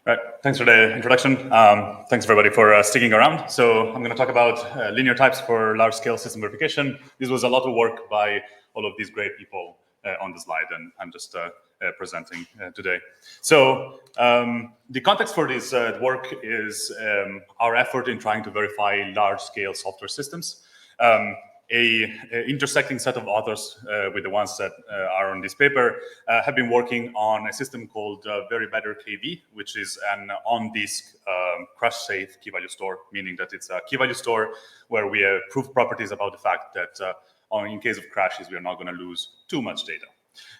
Right. Thanks for the introduction. Thanks everybody for sticking around. So I'm going to talk about linear types for large-scale system verification. This was a lot of work by all of these great people on the slide, and I'm just presenting today. So the context for this work is our effort in trying to verify large-scale software systems. A intersecting set of authors with the ones that are on this paper have been working on a system called Very Better KV, which is an on-disk crash-safe key-value store, meaning that it's a key-value store where we prove properties about the fact that in case of crashes, we are not going to lose too much data.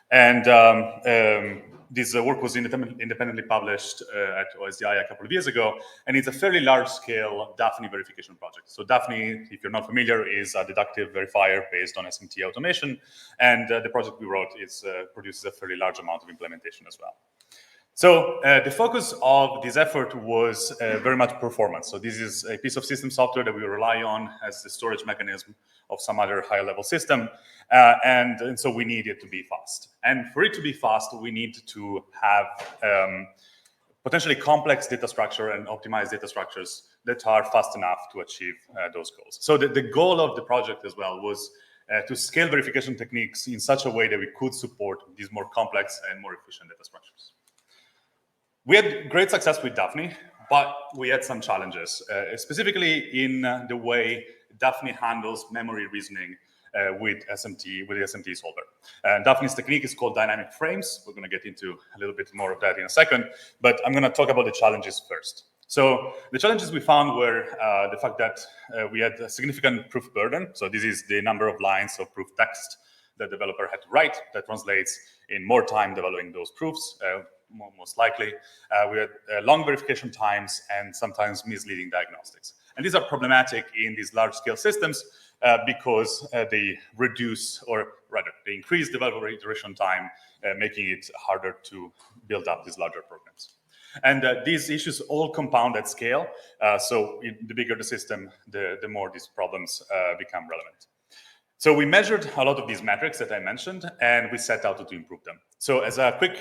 And this work was independently published at OSDI a couple of years ago, and it's a fairly large-scale Dafny verification project. So Dafny, if you're not familiar, is a deductive verifier based on SMT automation, and the project we wrote produces a fairly large amount of implementation as well. So the focus of this effort was very much performance. So this is a piece of system software that we rely on as the storage mechanism of some other higher level system. And so we need it to be fast. And for it to be fast, we need to have potentially complex data structure and optimized data structures that are fast enough to achieve those goals. So the goal of the project as well was to scale verification techniques in such a way that we could support these more complex and more efficient data structures. We had great success with Dafny, but we had some challenges, specifically in the way Dafny handles memory reasoning with the SMT solver. Dafny's technique is called dynamic frames. We're going to get into a little bit more of that in a second, but I'm going to talk about the challenges first. So the challenges we found were the fact that we had a significant proof burden. So this is the number of lines of proof text the developer had to write. That translates in more time developing those proofs. Most likely. We had long verification times and sometimes misleading diagnostics. And these are problematic in these large-scale systems because they reduce, or rather, they increase developer iteration time, making it harder to build up these larger programs. And these issues all compound at scale. So the bigger the system, the more these problems become relevant. So we measured a lot of these metrics that I mentioned, and we set out to improve them. So as a quick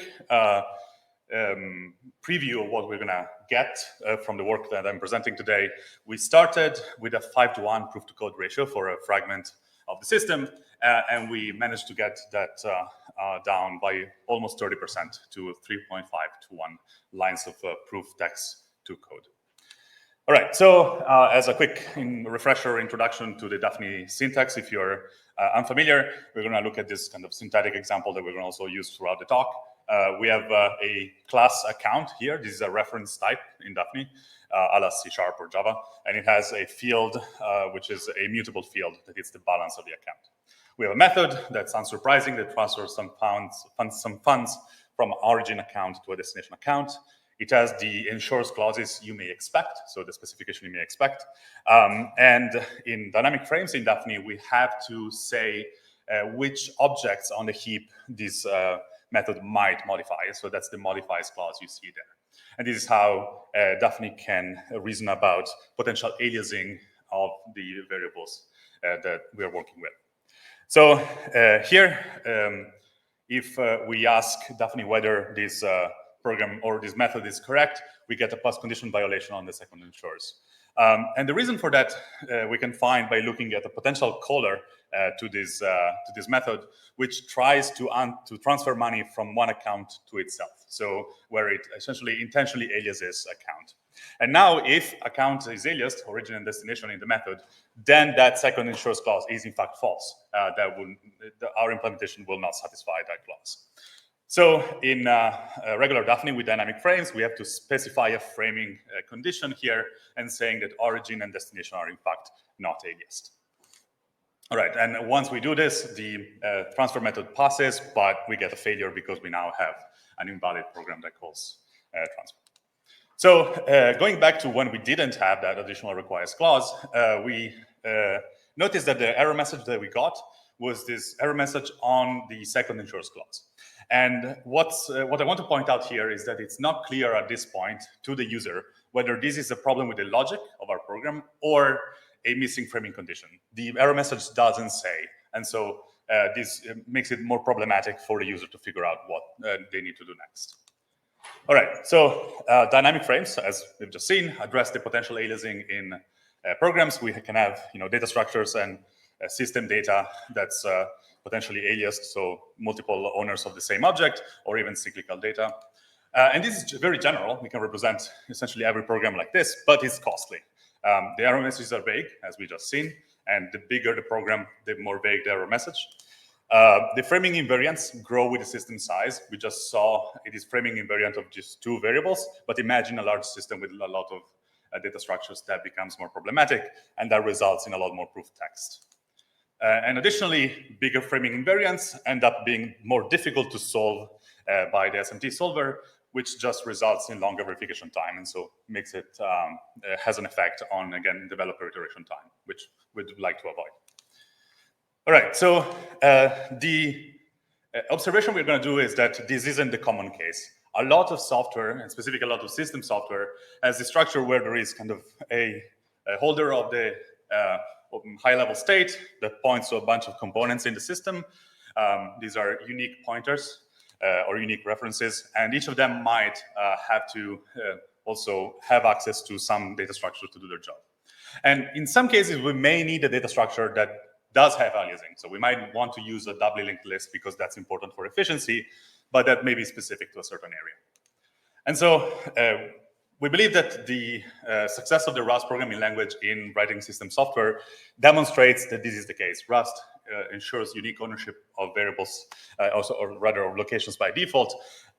preview of what we're going to get from the work that I'm presenting today, we started with a 5-to-1 proof-to-code ratio for a fragment of the system, and we managed to get that down by almost 30% to 3.5-to-1 lines of proof text to code. All right, so as a quick refresher introduction to the Dafny syntax, if you're unfamiliar, we're going to look at this kind of synthetic example that we're going to also use throughout the talk. We have a class account here. This is a reference type in Dafny, alias C# or Java, and it has a field which is a mutable field that is the balance of the account. We have a method that's unsurprising that transfers some funds from origin account to a destination account. It has the ensures clauses you may expect, so the specification you may expect. And in dynamic frames in Dafny, we have to say which objects on the heap this method might modify. So that's the modifies clause you see there. And this is how Dafny can reason about potential aliasing of the variables that we are working with. So here, if we ask Dafny whether this program or this method is correct, we get a post-condition violation on the second ensures. And the reason for that we can find by looking at a potential caller to this method, which tries to transfer money from one account to itself. So where it essentially intentionally aliases account. And now if account is aliased, origin and destination in the method, then that second ensures clause is in fact false. Our implementation will not satisfy that clause. So in regular Dafny with dynamic frames, we have to specify a framing condition here and saying that origin and destination are in fact not aliased. All right, and once we do this, the transfer method passes, but we get a failure because we now have an invalid program that calls transfer. So going back to when we didn't have that additional requires clause, we noticed that the error message that we got was this error message on the second ensures clause. And what I want to point out here is that it's not clear at this point to the user whether this is a problem with the logic of our program or a missing framing condition. The error message doesn't say, and so this makes it more problematic for the user to figure out what they need to do next. All right, so dynamic frames, as we've just seen, address the potential aliasing in programs. We can have data structures and system data that's potentially aliased, so multiple owners of the same object, or even cyclical data. And this is very general. We can represent essentially every program like this, but it's costly. The error messages are vague, as we just seen, and the bigger the program, the more vague the error message. The framing invariants grow with the system size. We just saw it is framing invariant of just 2 variables, but imagine a large system with a lot of data structures. That becomes more problematic, and that results in a lot more proof text. And additionally, bigger framing invariants end up being more difficult to solve by the SMT solver, which just results in longer verification time, and so makes it has an effect on, again, developer iteration time, which we'd like to avoid. All right, so the observation we're going to do is that this isn't the common case. A lot of software, and specifically a lot of system software, has a structure where there is kind of a holder of the high-level state that points to a bunch of components in the system. These are unique pointers or unique references, and each of them might have to also have access to some data structure to do their job. And in some cases, we may need a data structure that does have aliasing. So we might want to use a doubly linked list because that's important for efficiency, but that may be specific to a certain area. And so we believe that the success of the Rust programming language in writing system software demonstrates that this is the case. Rust ensures unique ownership of variables, or rather of locations by default,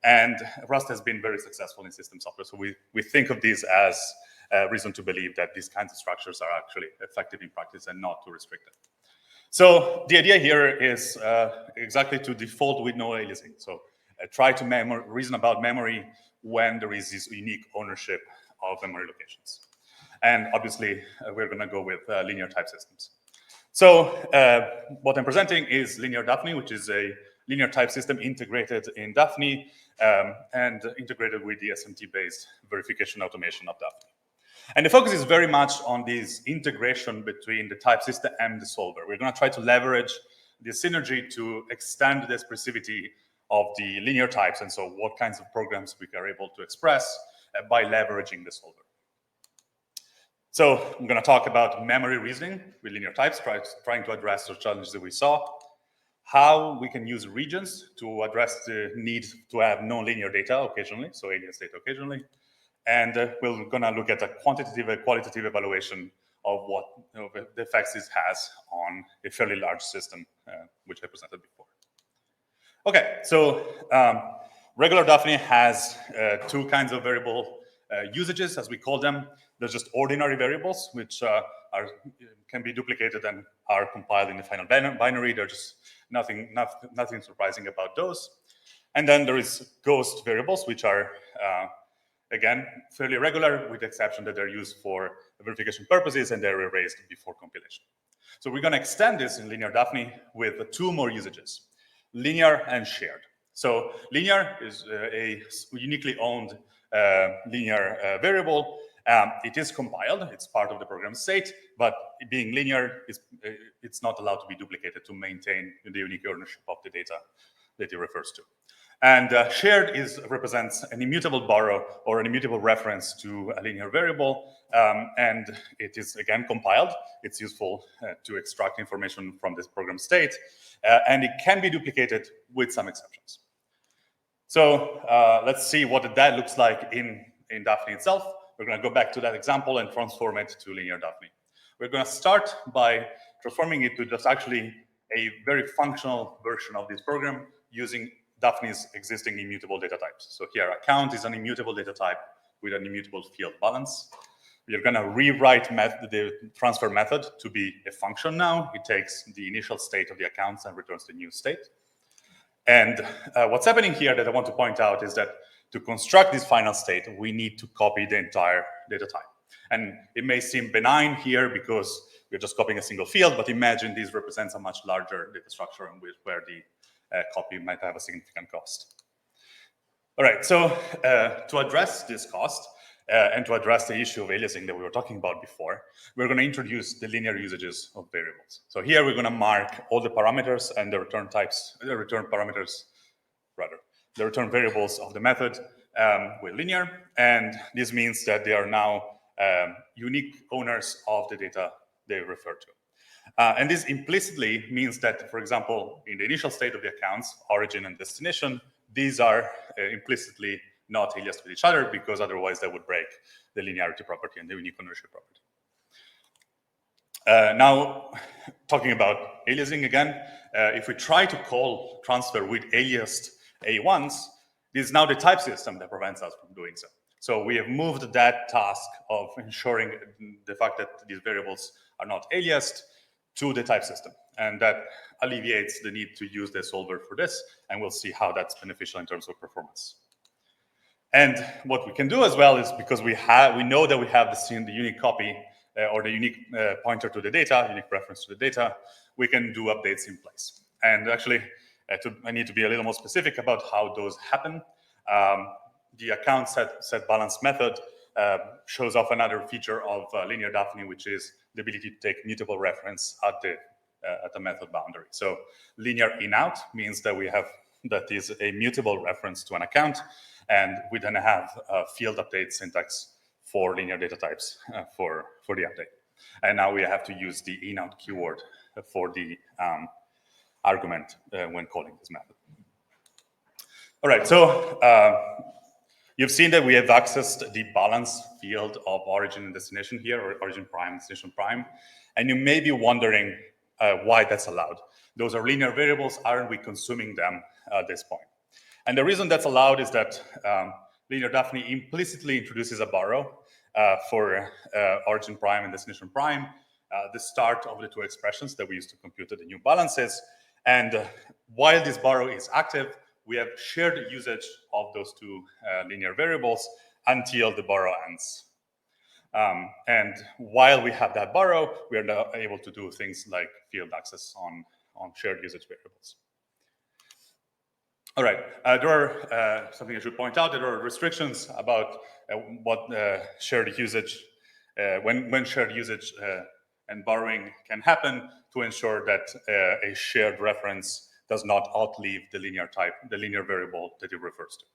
and Rust has been very successful in system software. So we think of these as a reason to believe that these kinds of structures are actually effective in practice and not too restricted. So the idea here is exactly to default with no aliasing. So try to reason about memory when there is this unique ownership of memory locations. And obviously, we're going to go with linear type systems. So what I'm presenting is linear Dafny, which is a linear type system integrated in Dafny and integrated with the SMT-based verification automation of Dafny. And the focus is very much on this integration between the type system and the solver. We're going to try to leverage the synergy to extend the expressivity of the linear types, and so what kinds of programs we are able to express by leveraging the solver. So I'm going to talk about memory reasoning with linear types, trying to address the challenges that we saw, how we can use regions to address the need to have nonlinear data occasionally, so alias data occasionally, and we're going to look at a quantitative and qualitative evaluation of what the effects this has on a fairly large system, which I presented before. Okay, so regular Dafny has 2 kinds of variable usages, as we call them. There's just ordinary variables, which can be duplicated and are compiled in the final binary. There's just nothing surprising about those. And then there is ghost variables, which are, again, fairly regular, with the exception that they're used for verification purposes and they're erased before compilation. So we're going to extend this in linear Dafny with 2 more usages, linear and shared. So linear is a uniquely owned linear variable. It is compiled, it's part of the program state, but being linear, it's not allowed to be duplicated to maintain the unique ownership of the data that it refers to. And shared represents an immutable borrow or an immutable reference to a linear variable, and it is, again, compiled. It's useful to extract information from this program state, and it can be duplicated with some exceptions. So let's see what that looks like in Dafny itself. We're going to go back to that example and transform it to linear Dafny. We're going to start by transforming it to just actually a very functional version of this program using Dafny's existing immutable data types. So here, account is an immutable data type with an immutable field balance. We are going to rewrite the transfer method to be a function now. It takes the initial state of the accounts and returns the new state. And what's happening here that I want to point out is that to construct this final state, we need to copy the entire data type. And it may seem benign here because we're just copying a single field, but imagine this represents a much larger data structure where the copy might have a significant cost. All right, so to address this cost and to address the issue of aliasing that we were talking about before, we're going to introduce the linear usages of variables. So here we're going to mark all the parameters and the return types, the return parameters, rather, the return variables of the method with linear, and this means that they are now unique owners of the data they refer to. And this implicitly means that, for example, in the initial state of the accounts, origin and destination, these are implicitly not aliased with each other, because otherwise that would break the linearity property and the unique ownership property. Now, talking about aliasing again, if we try to call transfer with aliased A1s, this is now the type system that prevents us from doing so. So we have moved that task of ensuring the fact that these variables are not aliased to the type system. And that alleviates the need to use the solver for this, and we'll see how that's beneficial in terms of performance. And what we can do as well is, because we know that we have the unique copy or the unique pointer to the data, unique reference to the data, we can do updates in place. And actually, I need to be a little more specific about how those happen. The account set balance method shows off another feature of linear Dafny, which is the ability to take mutable reference at the method boundary. So linear in-out means that that is a mutable reference to an account, and we then have field update syntax for linear data types for the update. And now we have to use the in-out keyword for the argument when calling this method. All right, so you've seen that we have accessed the balance field of origin and destination here, or origin prime, destination prime. And you may be wondering why that's allowed. Those are linear variables. Aren't we consuming them at this point? And the reason that's allowed is that linear Dafny implicitly introduces a borrow for origin prime and destination prime, the start of the two expressions that we use to compute the new balances. And while this borrow is active, we have shared usage of those two linear variables until the borrow ends. And while we have that borrow, we are now able to do things like field access on shared usage variables. All right, there are something I should point out. There are restrictions about what shared usage, when shared usage and borrowing can happen, to ensure that a shared reference does not outlive the linear type, the linear variable that it refers to.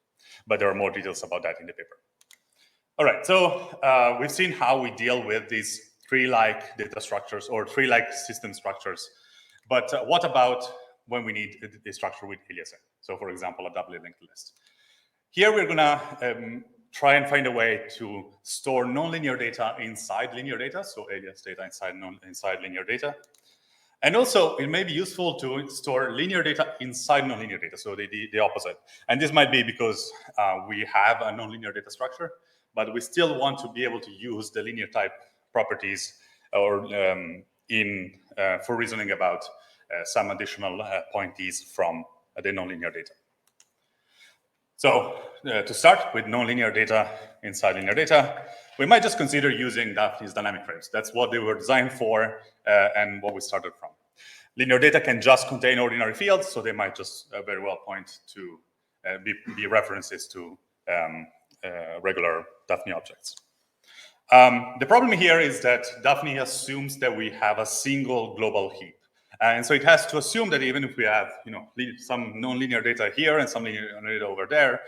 But there are more details about that in the paper. All right, so we've seen how we deal with these tree-like data structures or tree-like system structures. But what about when we need a structure with aliasing? So for example, a doubly linked list. Here we're gonna try and find a way to store nonlinear data inside linear data, so alias data inside linear data. And also, it may be useful to store linear data inside nonlinear data, so the opposite. And this might be because we have a nonlinear data structure, but we still want to be able to use the linear type properties or for reasoning about some additional pointees from the nonlinear data. So to start with nonlinear data inside linear data, we might just consider using Dafny's dynamic frames. That's what they were designed for and what we started from. Linear data can just contain ordinary fields, so they might just very well point to be references to regular Dafny objects. The problem here is that Dafny assumes that we have a single global heap. And so it has to assume that even if we have, some nonlinear data here and some linear data over there,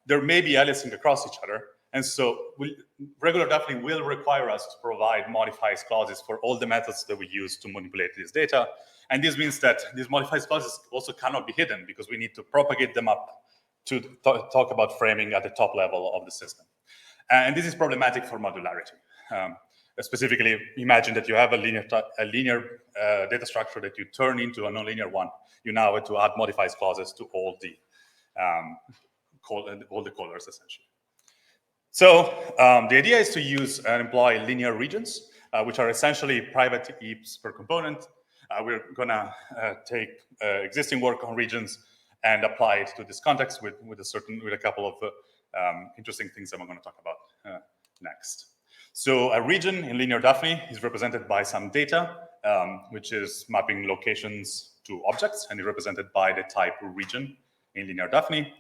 there may be aliasing across each other. And so regular Dafny will require us to provide modifies clauses for all the methods that we use to manipulate this data. And this means that these modifies clauses also cannot be hidden, because we need to propagate them up to talk about framing at the top level of the system. And this is problematic for modularity. Specifically, imagine that you have a linear data structure that you turn into a nonlinear one. You now have to add modifies clauses to all the callers, essentially. So the idea is to use and employ linear regions, which are essentially private heaps per component. We're going to take existing work on regions and apply it to this context with a couple of interesting things that I'm going to talk about next. So a region in linear Dafny is represented by some data, which is mapping locations to objects, and is represented by the type region in linear Dafny.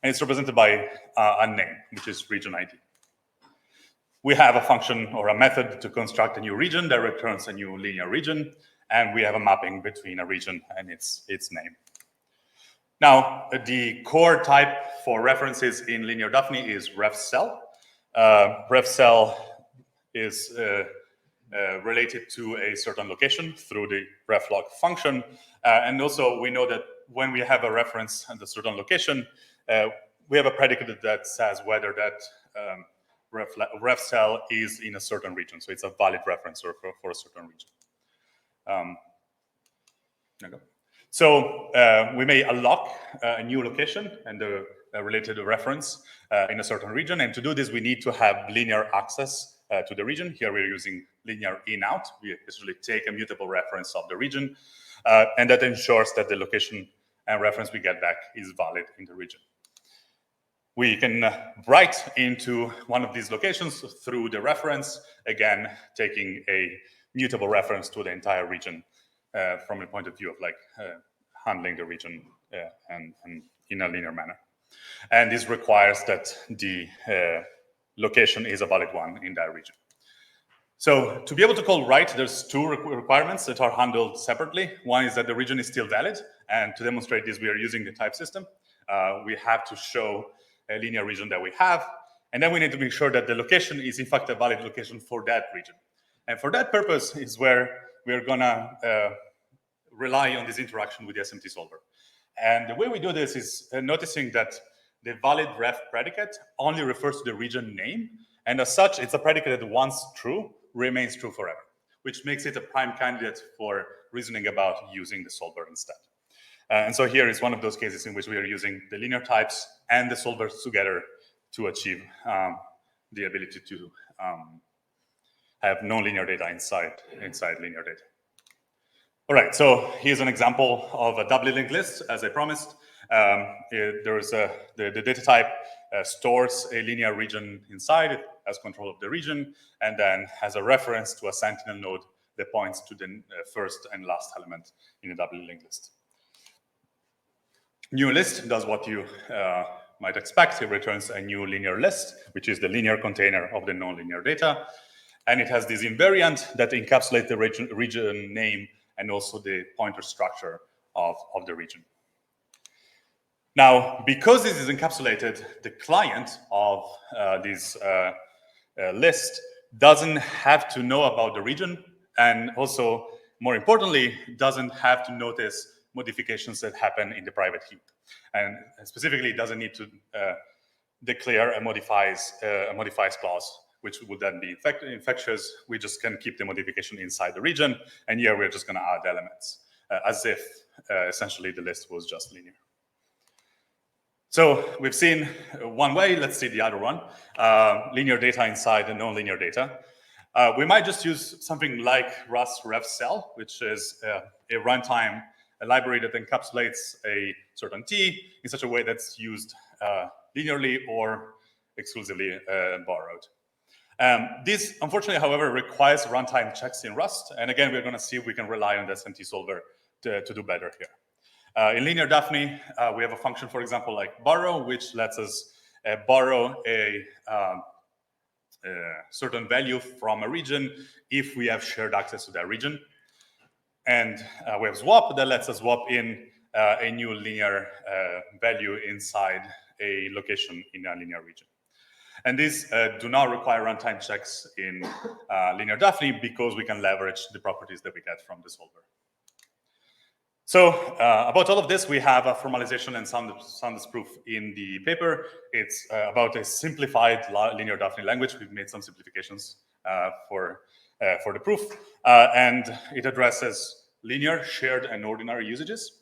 And it's represented by a name, which is region ID. We have a function or a method to construct a new region that returns a new linear region, and we have a mapping between a region and its name. Now, the core type for references in linear Dafny is ref_cell. Ref_cell is related to a certain location through the reflog function. And also, we know that when we have a reference at a certain location, we have a predicate that says whether that ref_cell is in a certain region. So it's a valid reference for a certain region. There you go. So we may unlock a new location and the related reference in a certain region. And to do this, we need to have linear access to the region. Here we're using linear in-out. We essentially take a mutable reference of the region, and that ensures that the location and reference we get back is valid in the region. We can write into one of these locations through the reference, again, taking a mutable reference to the entire region from the point of view of like handling the region and in a linear manner. And this requires that the location is a valid one in that region. So to be able to call write, there's two requirements that are handled separately. One is that the region is still valid. And to demonstrate this, we are using the type system. We have to show a linear region that we have. And then we need to make sure that the location is in fact a valid location for that region. And for that purpose is where we're gonna rely on this interaction with the SMT solver. And the way we do this is noticing that the valid ref predicate only refers to the region name. And as such, it's a predicate that once true, remains true forever, which makes it a prime candidate for reasoning about using the solver instead. And so here is one of those cases in which we are using the linear types and the solvers together to achieve the ability to have nonlinear data inside linear data. All right, so here's an example of a doubly linked list, as I promised. The data type stores a linear region inside, it has control of the region, and then has a reference to a sentinel node that points to the first and last element in a doubly linked list. New list does what you might expect. It returns a new linear list, which is the linear container of the nonlinear data. And it has this invariant that encapsulates the region name and also the pointer structure of the region. Now, because this is encapsulated, the client of this list doesn't have to know about the region, and also, more importantly, doesn't have to notice modifications that happen in the private heap. And specifically, it doesn't need to declare a modifies clause, which would then be infectious. We just can keep the modification inside the region, and here we're just going to add elements, as if essentially the list was just linear. So we've seen one way. Let's see the other one, linear data inside the nonlinear data. We might just use something like Rust ref_cell, which is a runtime, a library that encapsulates a certain T in such a way that's used linearly or exclusively borrowed. This, unfortunately, however, requires runtime checks in Rust. And again, we're going to see if we can rely on the SMT solver to do better here. In linear Dafny, we have a function, for example, like borrow, which lets us borrow a certain value from a region if we have shared access to that region. And we have swap that lets us swap in a new linear value inside a location in a linear region. And these do not require runtime checks in linear Dafny because we can leverage the properties that we get from the solver. So about all of this, we have a formalization and soundness proof in the paper. It's about a simplified linear Dafny language. We've made some simplifications for the proof. And it addresses linear, shared, and ordinary usages.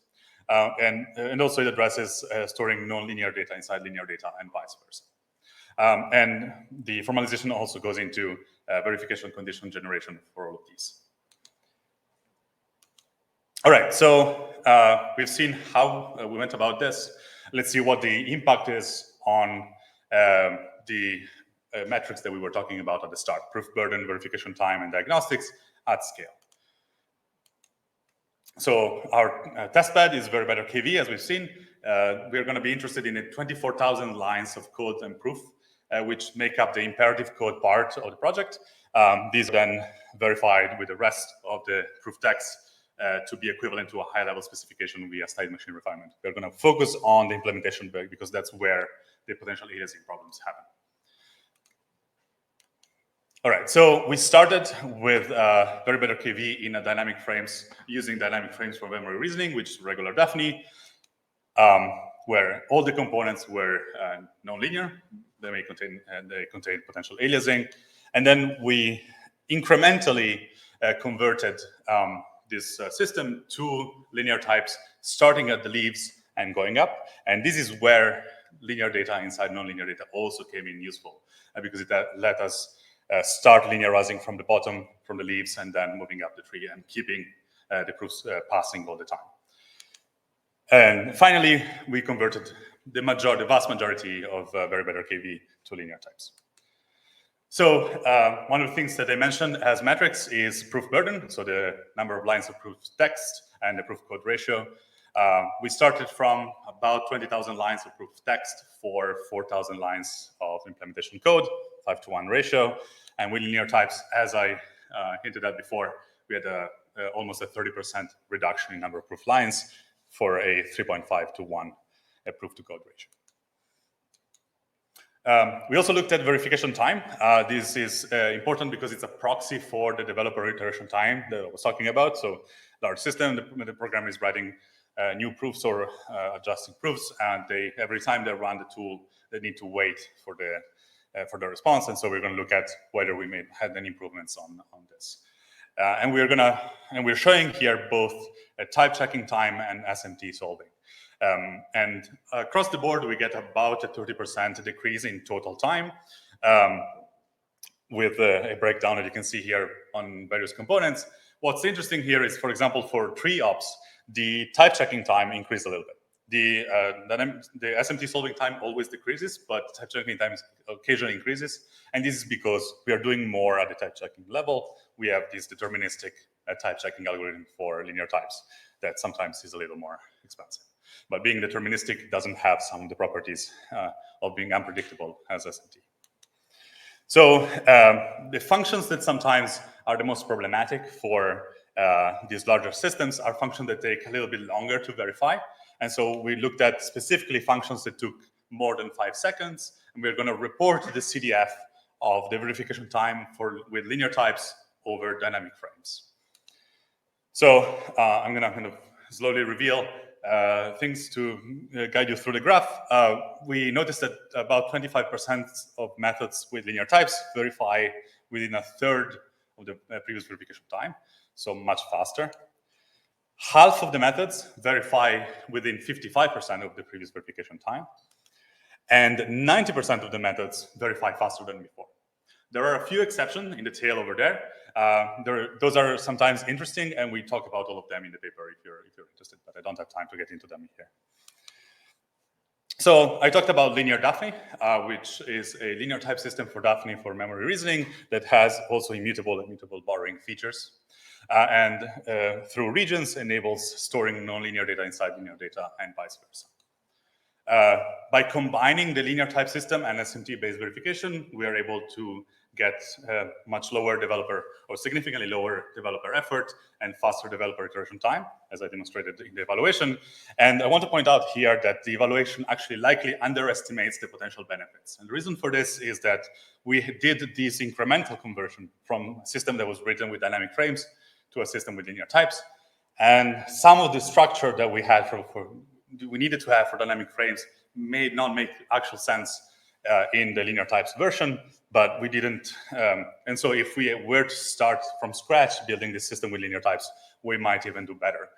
And also it addresses storing nonlinear data inside linear data and vice versa. And the formalization also goes into verification condition generation for all of these. All right, so we've seen how we went about this. Let's see what the impact is on the metrics that we were talking about at the start: proof burden, verification time, and diagnostics at scale. So our testbed is very better KV, as we've seen. We're going to be interested in 24,000 lines of code and proof, which make up the imperative code part of the project. These are then verified with the rest of the proof text to be equivalent to a high-level specification via state machine refinement. We're going to focus on the implementation because that's where the potential aliasing problems happen. All right, so we started with very better KV in a dynamic frames, using dynamic frames for memory reasoning, which is regular Dafny, where all the components were nonlinear. They contain potential aliasing, and then we incrementally converted this system to linear types, starting at the leaves and going up. And this is where linear data inside nonlinear data also came in useful, because it let us start linearizing from the bottom, from the leaves, and then moving up the tree and keeping the proofs passing all the time. And finally, we converted the vast majority of very better KV to linear types. So one of the things that I mentioned as metrics is proof burden, so the number of lines of proof text and the proof code ratio. We started from about 20,000 lines of proof text for 4,000 lines of implementation code, 5-to-1 ratio. And with linear types, as I hinted at before, we had almost a 30% reduction in number of proof lines for a 3.5-to-1 proof to code ratio. We also looked at verification time. This is important because it's a proxy for the developer iteration time that I was talking about. So large system, the program is writing new proofs or adjusting proofs, and every time they run the tool, they need to wait for the response. And so we're going to look at whether we had any improvements on this. And we're showing here both type checking time and SMT solving. And across the board, we get about a 30% decrease in total time, with a breakdown that you can see here on various components. What's interesting here is, for example, for tree ops, the type checking time increased a little bit. The SMT solving time always decreases, but type checking time occasionally increases. And this is because we are doing more at the type checking level. We have this deterministic type checking algorithm for linear types that sometimes is a little more expensive. But being deterministic doesn't have some of the properties of being unpredictable as SMT. So the functions that sometimes are the most problematic for these larger systems are functions that take a little bit longer to verify. And so we looked at specifically functions that took more than 5 seconds, and we're going to report the CDF of the verification time with linear types over dynamic frames. So I'm going to kind of slowly reveal things to guide you through the graph. We noticed that about 25% of methods with linear types verify within a third of the previous verification time, so much faster. Half of the methods verify within 55% of the previous verification time, and 90% of the methods verify faster than before. There are a few exceptions in the tail over there. Those are sometimes interesting, and we talk about all of them in the paper if you're interested, but I don't have time to get into them here. So I talked about linear Dafny, which is a linear type system for Dafny for memory reasoning that has also immutable and mutable borrowing features. And through regions enables storing nonlinear data inside linear data and vice versa. By combining the linear type system and SMT-based verification, we are able to get much lower developer or significantly lower developer effort and faster developer iteration time, as I demonstrated in the evaluation. And I want to point out here that the evaluation actually likely underestimates the potential benefits. And the reason for this is that we did this incremental conversion from a system that was written with dynamic frames to a system with linear types. And some of the structure that we had we needed to have for dynamic frames may not make actual sense in the linear types version, but we didn't. And so if we were to start from scratch building this system with linear types, we might even do better.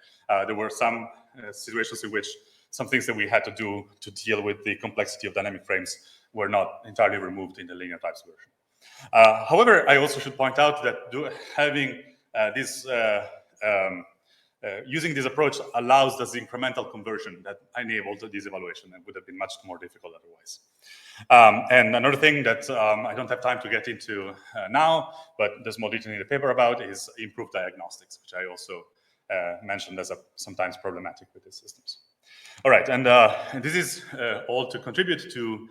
There were some situations in which some things that we had to do to deal with the complexity of dynamic frames were not entirely removed in the linear types version. However, I also should point out that using this approach allows this incremental conversion that enabled this evaluation and would have been much more difficult otherwise. And another thing that I don't have time to get into now, but there's more detail in the paper about, is improved diagnostics, which I also mentioned as sometimes problematic with these systems. All right, and this is all to contribute to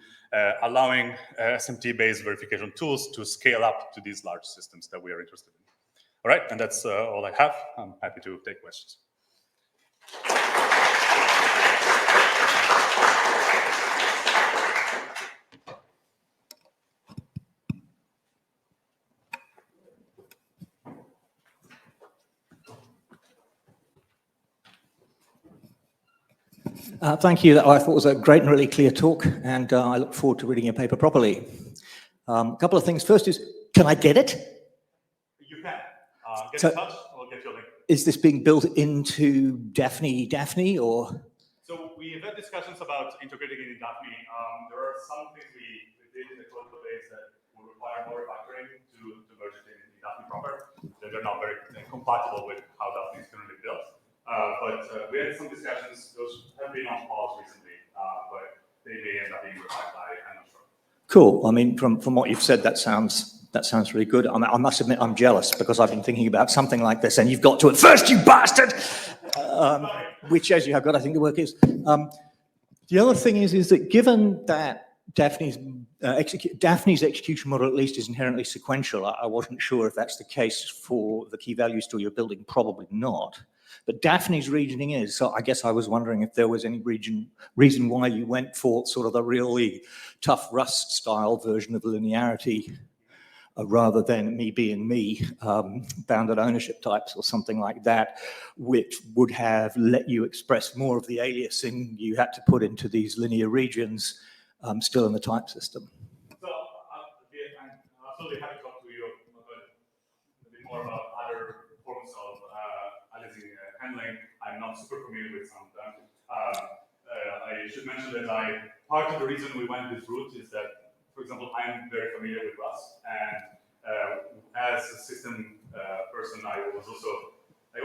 allowing SMT-based verification tools to scale up to these large systems that we are interested in. All right, and that's all I have. I'm happy to take questions. Thank you. I thought it was a great and really clear talk, and I look forward to reading your paper properly. A couple of things. First is, can I get it? You can. Get in touch, we'll get you a link. Is this being built into Dafny, or? So we've had discussions about integrating it in Dafny. There are some things we did in the code base that will require more refactoring to merge it in Dafny proper. They're not very compatible with how Dafny is currently built. But we had some discussions. Those have been on pause recently, but they may end up being refined by, I'm not sure. Cool. I mean, from what you've said, that sounds really good. I must admit, I'm jealous because I've been thinking about something like this, and you've got to it first, you bastard. Which, as you have got, I think the work is. The other thing is that given that Dafny's execution model at least is inherently sequential, I wasn't sure if that's the case for the key value store you're building. Probably not. But Dafny's regioning is, so I guess I was wondering if there was any reason why you went for sort of the really tough Rust style version of linearity rather than me being me, bounded ownership types or something like that, which would have let you express more of the aliasing you had to put into these linear regions still in the type system. So I'm absolutely happy to talk to you a bit more about other forms of aliasing handling. I'm not super familiar with some of them. I should mention that part of the reason we went this route is that, for example, I'm very familiar with Rust, and as a system person, I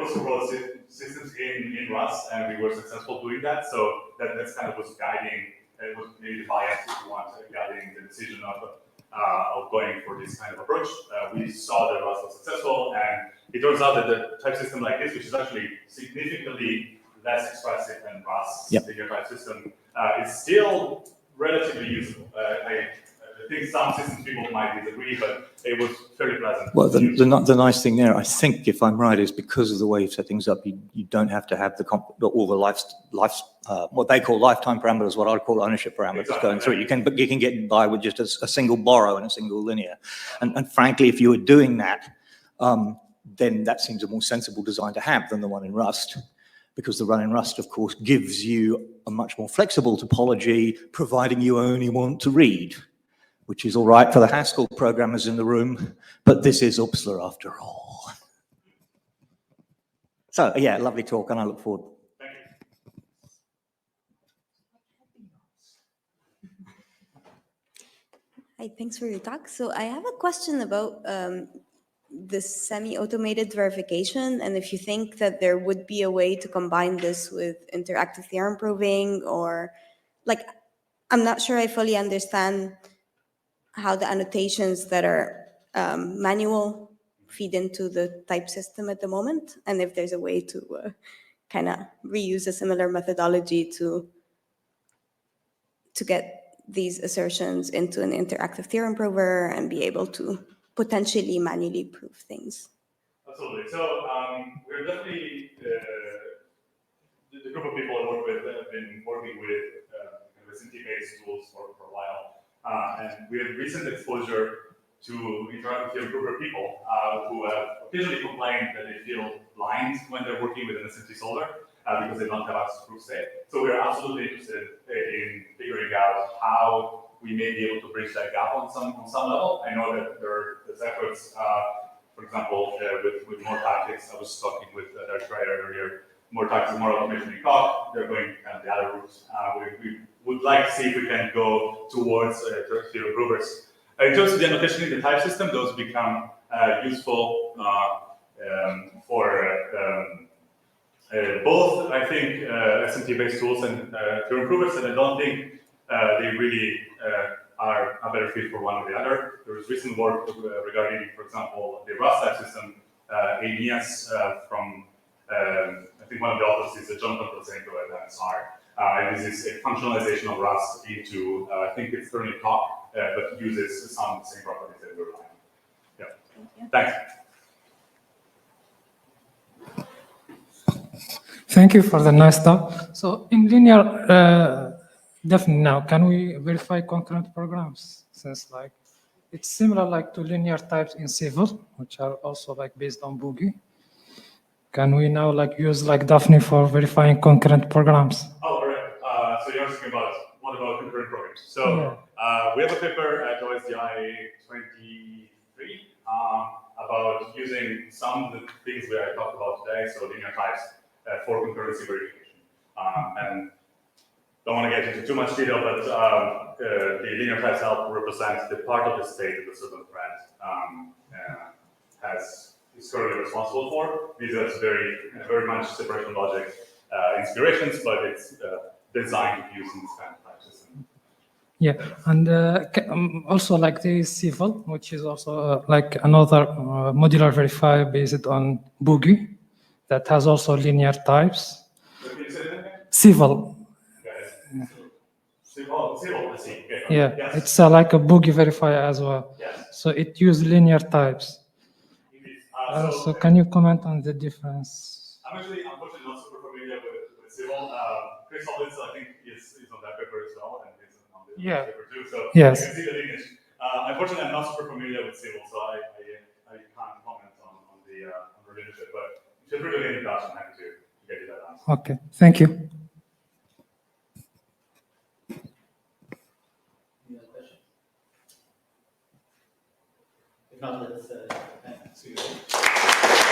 also wrote systems in Rust, and we were successful doing that. So that's kind of was guiding. It was maybe the bias, if you want, guiding the decision of going for this kind of approach. We saw that Rust was successful, and it turns out that the type system like this, which is actually significantly less expressive than Rust, linear type system, is still relatively usable. I think some systems people might disagree, but it was fairly pleasant. Well, the nice thing there, I think, if I'm right, is because of the way you've set things up, you don't have to have all the what they call lifetime parameters, what I'd call ownership parameters going through. You can get by with just a single borrow and a single linear. And frankly, if you were doing that, then that seems a more sensible design to have than the one in Rust. Because the run in Rust, of course, gives you a much more flexible topology, providing you only want to read, which is all right for the Haskell programmers in the room, but this is OOPSLA after all. So, yeah, lovely talk, and I look forward. Thank you. Hi, thanks for your talk. So I have a question about this semi-automated verification, and if you think that there would be a way to combine this with interactive theorem proving, or like, I'm not sure I fully understand how the annotations that are manual feed into the type system at the moment, and if there's a way to kind of reuse a similar methodology to get these assertions into an interactive theorem prover and be able to potentially manually prove things. Absolutely. So we're definitely, the group of people I work with have been working with SMT-based tools for a while. And we have recent exposure to interactive theorem prover people who have occasionally complained that they feel blind when they're working with an SMT solver because they don't have access to proof state. So we're absolutely interested in figuring out how we may be able to bridge that gap on some level. I know that there's efforts, for example, with more tactics. I was talking with Dr. Schreier earlier. More tactics, more automation in Coq. They're going kind of the other routes. We would like to see if we can go towards theorem provers. In terms of the annotation in the type system, those become useful for both, I think, SMT-based tools and theorem provers, and I don't think they really are a better fit for one or the other. There was recent work regarding, for example, the Rust type system, alias from, I think one of the authors is Jonathan Prosenko at MSR. And this is a functionalization of Rust into, I think it's currently Coq, but uses some of the same properties that we're relying on. Yeah. Thank you. Thanks. Thank you for the nice talk. So in linear, definitely now, can we verify concurrent programs? Since like it's similar like to linear types in civil, which are also like based on boogie. Can we now like use like Dafny for verifying concurrent programs? Oh, all right. So you're asking about what about concurrent programs? So Yeah. we have a paper at OSDI 23 about using some of the things that I talked about today, so linear types for concurrency verification. And don't want to get into too much detail, but the linear types help represent the part of the state that the certain thread is currently responsible for. These are very much separation logic inspirations, but it's designed to use in this kind of type system. Yeah, and also like there is civil, which is also like another modular verifier based on boogie that has also linear types. Can you say that again? Civil. Civil, I see. Okay. Yeah, Yes. it's like a boogie verifier as well. Yes. So it uses linear types. Indeed. So can you comment on the difference? I'm actually, unfortunately, not super familiar with civil. Chris Hollins, I think, is on that paper as well, and is on the paper too. So Yes. you can see the lineage. Unfortunately, I'm not super familiar with civil, so I can't comment on the relationship. But feel free to get in touch. I'm happy to get you that answer. Okay, thank you. Any other questions? If not, let's see you.